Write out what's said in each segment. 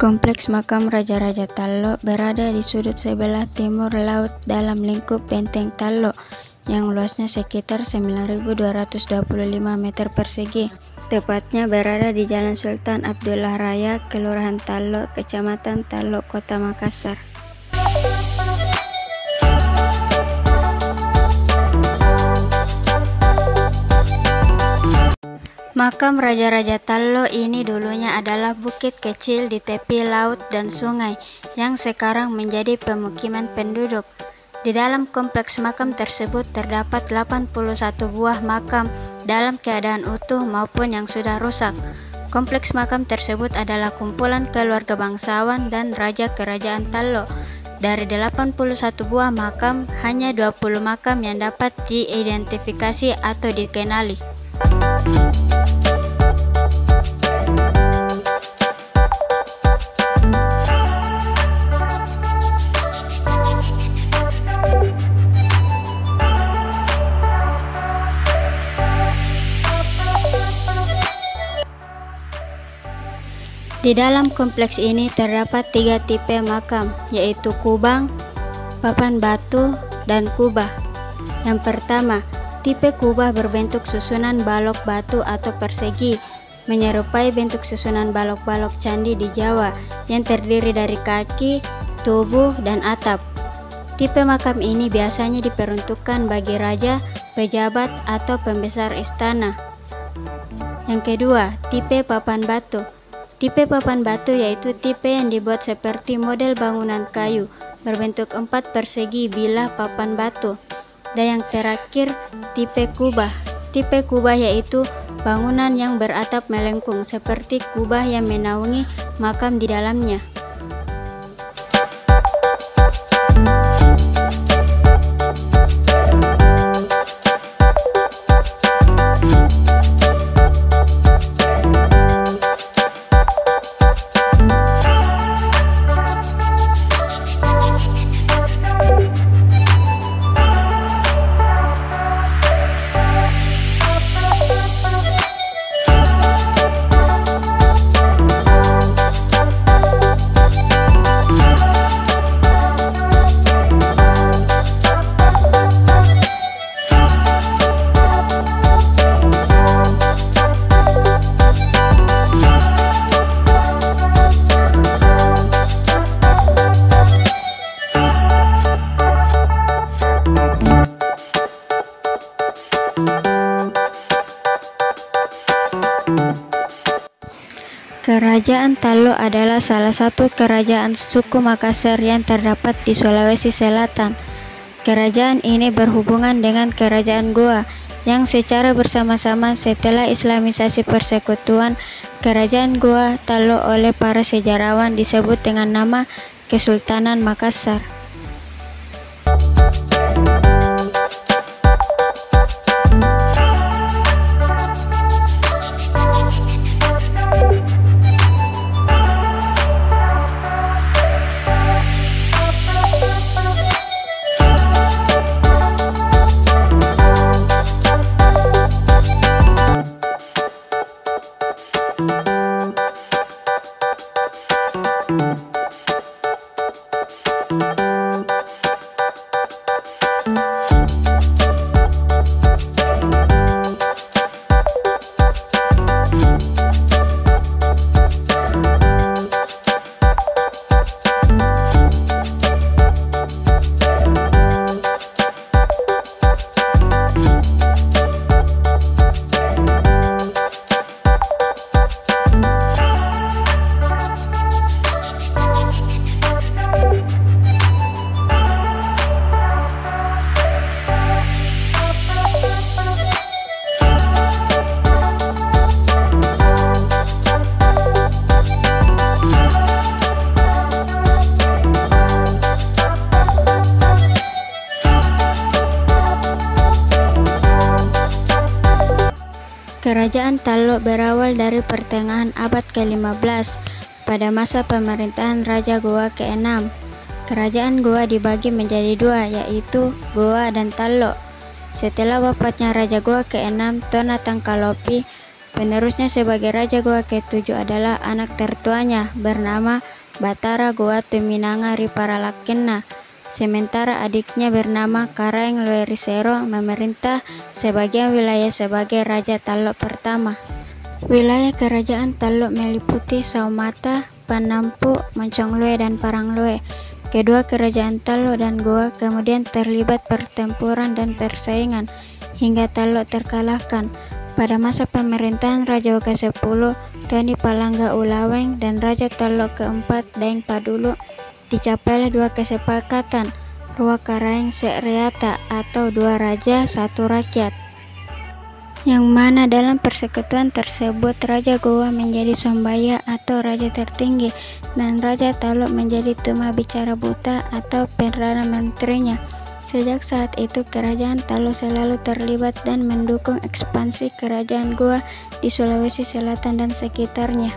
Kompleks makam Raja-Raja Tallo berada di sudut sebelah timur laut dalam lingkup Benteng Tallo yang luasnya sekitar 9.225 meter persegi. Tepatnya berada di Jalan Sultan Abdullah Raya, Kelurahan Tallo, Kecamatan Tallo, Kota Makassar. Makam Raja-Raja Tallo ini dulunya adalah bukit kecil di tepi laut dan sungai yang sekarang menjadi pemukiman penduduk. Di dalam kompleks makam tersebut terdapat 81 buah makam dalam keadaan utuh maupun yang sudah rusak. Kompleks makam tersebut adalah kumpulan keluarga bangsawan dan raja kerajaan Tallo. Dari 81 buah makam, hanya 20 makam yang dapat diidentifikasi atau dikenali. Di dalam kompleks ini terdapat 3 tipe makam, yaitu kubang, papan batu, dan kubah. Yang pertama, tipe kubah berbentuk susunan balok batu atau persegi, menyerupai bentuk susunan balok-balok candi di Jawa yang terdiri dari kaki, tubuh, dan atap. Tipe makam ini biasanya diperuntukkan bagi raja, pejabat, atau pembesar istana. Yang kedua, tipe papan batu. Tipe papan batu yaitu tipe yang dibuat seperti model bangunan kayu, berbentuk 4 persegi bilah papan batu. Dan yang terakhir, tipe kubah. Tipe kubah yaitu bangunan yang beratap melengkung, seperti kubah yang menaungi makam di dalamnya. Kerajaan Tallo adalah salah satu kerajaan suku Makassar yang terdapat di Sulawesi Selatan. Kerajaan ini berhubungan dengan Kerajaan Goa yang secara bersama-sama setelah Islamisasi persekutuan Kerajaan Goa Tallo oleh para sejarawan disebut dengan nama Kesultanan Makassar. Kerajaan Tallo berawal dari pertengahan abad ke-15 pada masa pemerintahan Raja Goa ke-6. Kerajaan Goa dibagi menjadi dua, yaitu Goa dan Tallo. Setelah wafatnya Raja Goa ke-6, Tona Tangkalopi, penerusnya sebagai Raja Goa ke-7 adalah anak tertuanya bernama Batara Goa Tuminanga Riparalakenna. Sementara adiknya bernama Karaeng Loerisero memerintah sebagian wilayah sebagai Raja Tallo pertama. Wilayah kerajaan Tallo meliputi Saumata, Panampu, Moncongloe, dan Parangloe. Kedua kerajaan Tallo dan Goa kemudian terlibat pertempuran dan persaingan hingga Tallo terkalahkan. Pada masa pemerintahan Raja ke-10, Tony Palangga Ulaweng dan Raja Tallo ke-4, Daeng Padulu, dicapailah dua kesepakatan Rua Karaeng Sekreata atau dua raja satu rakyat, yang mana dalam persekutuan tersebut Raja Goa menjadi Sombaya atau raja tertinggi dan Raja Tallo menjadi Tuma Bicara Buta atau Perdana Menterinya. Sejak saat itu kerajaan Tallo selalu terlibat dan mendukung ekspansi kerajaan Goa di Sulawesi Selatan dan sekitarnya.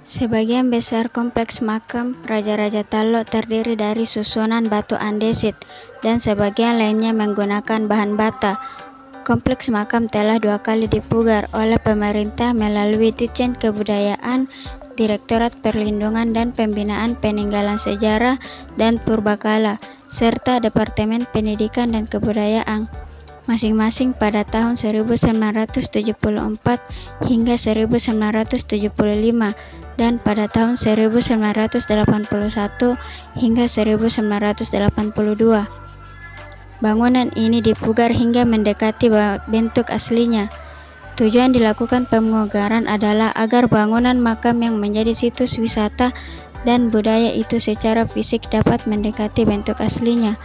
Sebagian besar kompleks makam Raja-Raja Tallo terdiri dari susunan batu andesit dan sebagian lainnya menggunakan bahan bata. Kompleks makam telah 2 kali dipugar oleh pemerintah melalui Ditjen Kebudayaan, Direktorat Perlindungan dan Pembinaan Peninggalan Sejarah dan Purbakala, serta Departemen Pendidikan dan Kebudayaan, masing-masing pada tahun 1974 hingga 1975 dan pada tahun 1981 hingga 1982. Bangunan ini dipugar hingga mendekati bentuk aslinya. Tujuan dilakukan pemugaran adalah agar bangunan makam yang menjadi situs wisata dan budaya itu secara fisik dapat mendekati bentuk aslinya.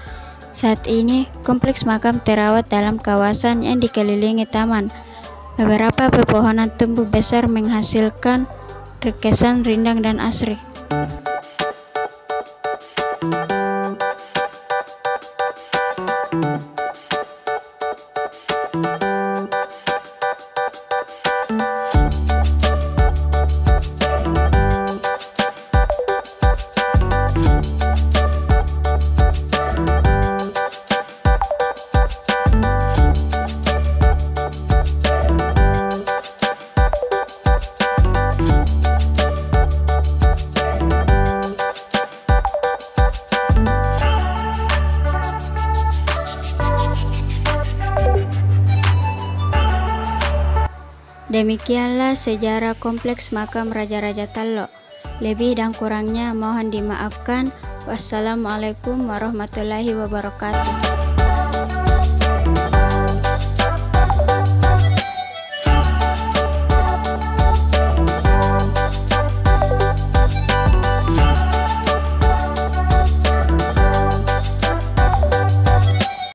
Saat ini, kompleks makam terawat dalam kawasan yang dikelilingi taman. Beberapa pepohonan tumbuh besar menghasilkan terkesan rindang dan asri. Demikianlah sejarah kompleks makam Raja-Raja Tallo. Lebih dan kurangnya mohon dimaafkan. Wassalamualaikum warahmatullahi wabarakatuh.